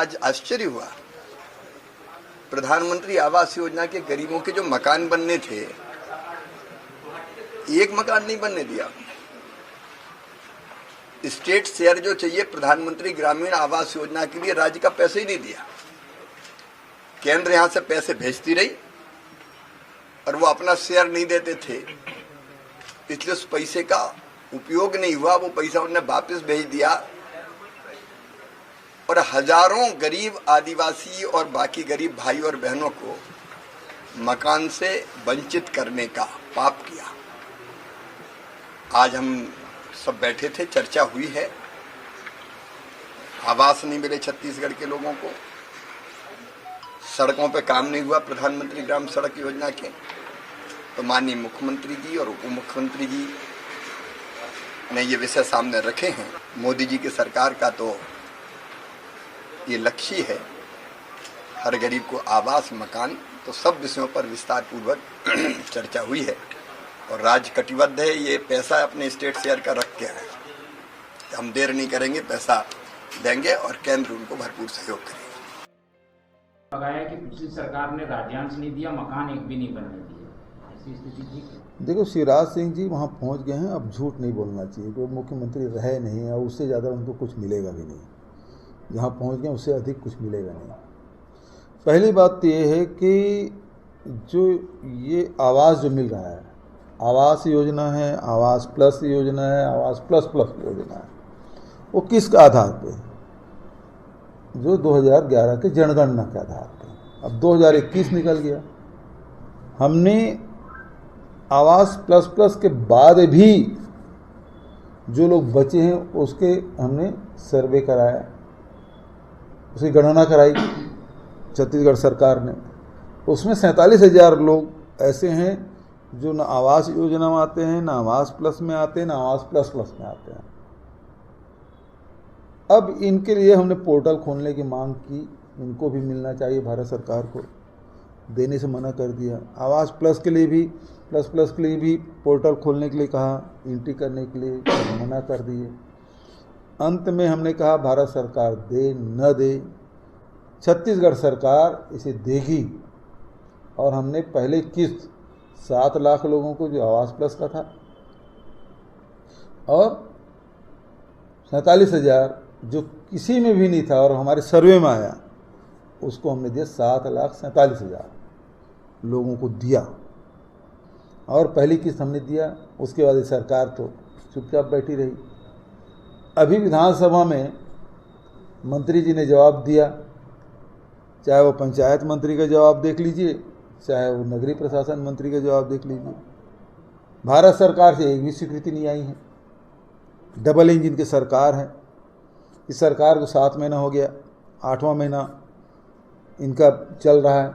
आज आश्चर्य हुआ, प्रधानमंत्री आवास योजना के गरीबों के जो मकान बनने थे, एक मकान नहीं बनने दिया। स्टेट शेयर जो चाहिए प्रधानमंत्री ग्रामीण आवास योजना के लिए, राज्य का पैसे ही नहीं दिया। केंद्र यहां से पैसे भेजती रही और वो अपना शेयर नहीं देते थे, इसलिए उस पैसे का उपयोग नहीं हुआ। वो पैसा उन्होंने वापस भेज दिया और हजारों गरीब आदिवासी और बाकी गरीब भाई और बहनों को मकान से वंचित करने का पाप किया। आज हम सब बैठे थे, चर्चा हुई है। आवास नहीं मिले छत्तीसगढ़ के लोगों को, सड़कों पे काम नहीं हुआ प्रधानमंत्री ग्राम सड़क योजना के, तो माननीय मुख्यमंत्री जी और उप मुख्यमंत्री जी ने ये विषय सामने रखे हैं। मोदी जी की सरकार का तो ये लक्ष्य है, हर गरीब को आवास, मकान, तो सब विषयों पर विस्तार पूर्वक चर्चा हुई है और राज्य कटिबद्ध है। ये पैसा अपने स्टेट शेयर का रख के है, हम देर नहीं करेंगे, पैसा देंगे और केंद्र उनको भरपूर सहयोग करेगा। लगाया कि पिछली सरकार ने राज्यांश नहीं दिया, मकान एक भी नहीं बनने दिए, ऐसी स्थिति ठीक है? देखो, शिवराज सिंह जी वहाँ पहुँच गए हैं, अब झूठ नहीं बोलना चाहिए। वो मुख्यमंत्री रहे नहीं और उससे ज़्यादा उनको कुछ मिलेगा भी नहीं। जहाँ पहुँच गए उससे अधिक कुछ मिलेगा नहीं। पहली बात तो ये है कि जो ये आवास जो मिल रहा है, आवास योजना है, आवास प्लस योजना है, आवास प्लस प्लस योजना है, वो किस आधार पे? जो 2011 के जनगणना के आधार पे। अब 2021 निकल गया, हमने आवास प्लस प्लस के बाद भी जो लोग बचे हैं उसके हमने सर्वे कराया, उसकी गणना कराई छत्तीसगढ़ सरकार ने। उसमें 47,000 लोग ऐसे हैं जो ना आवास योजना में आते हैं, ना आवास प्लस में आते हैं, ना आवास प्लस प्लस में आते हैं। अब इनके लिए हमने पोर्टल खोलने की मांग की, इनको भी मिलना चाहिए, भारत सरकार को देने से मना कर दिया। आवास प्लस के लिए भी, प्लस प्लस के लिए भी पोर्टल खोलने के लिए कहा, एंट्री करने के लिए मना कर दिए। अंत में हमने कहा भारत सरकार दे न दे, छत्तीसगढ़ सरकार इसे देगी। और हमने पहले किस्त 7 लाख लोगों को जो आवास प्लस का था और 47,000 जो किसी में भी नहीं था और हमारे सर्वे में आया, उसको हमने दिया 7,47,000 लोगों को दिया। और पहली किस्त हमने दिया, उसके बाद सरकार तो चुपचाप बैठी रही। अभी विधानसभा में मंत्री जी ने जवाब दिया, चाहे वो पंचायत मंत्री का जवाब देख लीजिए, चाहे वो नगरीय प्रशासन मंत्री का जवाब देख लीजिए, भारत सरकार से एक भी स्वीकृति नहीं आई है। डबल इंजन की सरकार है। इस सरकार को 7 महीना हो गया, 8वां महीना इनका चल रहा है।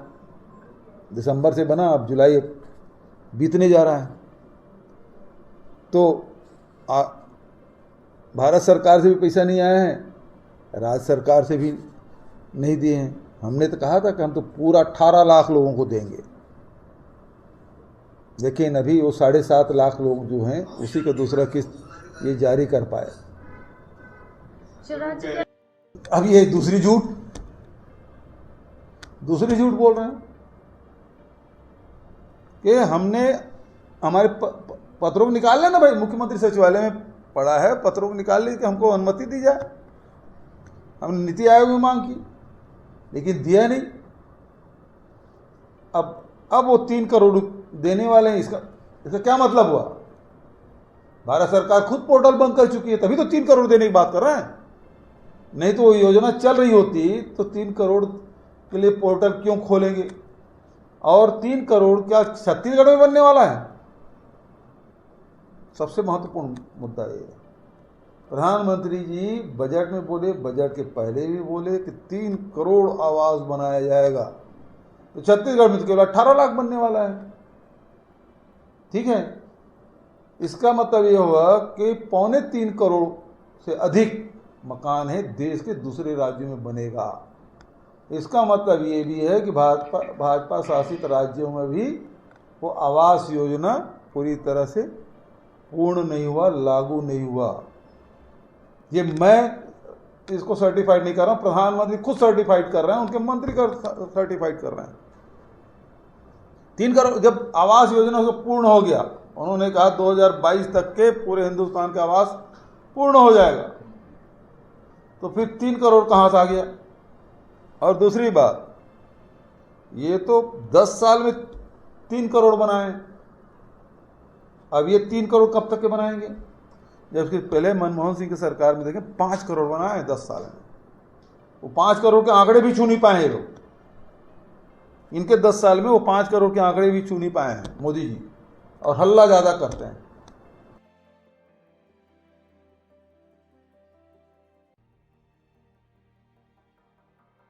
दिसंबर से बना, अब जुलाई बीतने जा रहा है। तो भारत सरकार से भी पैसा नहीं आया है, राज्य सरकार से भी नहीं दिए हैं। हमने तो कहा था कि हम तो पूरा 18 लाख लोगों को देंगे, लेकिन अभी वो 7.5 लाख लोग जो हैं उसी का दूसरा किस्त ये जारी कर पाए। अब ये दूसरी झूठ बोल रहे हैं कि हमने हमारे पत्रों को निकाल लेना। भाई, मुख्यमंत्री सचिवालय में पड़ा है, पत्रों को निकाल ली कि हमको अनुमति दी जाए। हमने नीति आयोग में मांग की, लेकिन दिया नहीं। अब वो 3 करोड़ देने वाले हैं। इसका क्या मतलब हुआ? भारत सरकार खुद पोर्टल बंद कर चुकी है, तभी तो 3 करोड़ देने की बात कर रहे हैं। नहीं तो वो योजना चल रही होती तो 3 करोड़ के लिए पोर्टल क्यों खोलेंगे? और 3 करोड़ क्या छत्तीसगढ़ में बनने वाला है? सबसे महत्वपूर्ण मुद्दा ये है। प्रधानमंत्री जी बजट में बोले, बजट के पहले भी बोले कि 3 करोड़ आवास बनाया जाएगा, तो छत्तीसगढ़ में तो केवल 18 लाख बनने वाला है। ठीक है, इसका मतलब ये हुआ कि 3.25 करोड़ से अधिक मकान है देश के दूसरे राज्यों में बनेगा। इसका मतलब ये भी है कि भाजपा शासित राज्यों में भी वो आवास योजना पूरी तरह से पूर्ण नहीं हुआ, लागू नहीं हुआ। ये मैं इसको सर्टिफाइड नहीं कर रहा हूं, प्रधानमंत्री खुद सर्टिफाइड कर रहे हैं, उनके मंत्री कर सर्टिफाइड कर रहे हैं। 3 करोड़ जब आवास योजना से पूर्ण हो गया, उन्होंने कहा 2022 तक के पूरे हिंदुस्तान का आवास पूर्ण हो जाएगा, तो फिर 3 करोड़ कहां से आ गया? और दूसरी बात, ये तो 10 साल में 3 करोड़ बनाए, अब ये 3 करोड़ कब तक के बनाएंगे? जबकि पहले मनमोहन सिंह की सरकार में देखें 5 करोड़ बनाए 10 साल में। वो 5 करोड़ के आंकड़े भी छू नहीं पाए ये लोग, इनके 10 साल में वो 5 करोड़ के आंकड़े भी छू नहीं पाए हैं मोदी जी, और हल्ला ज़्यादा करते हैं।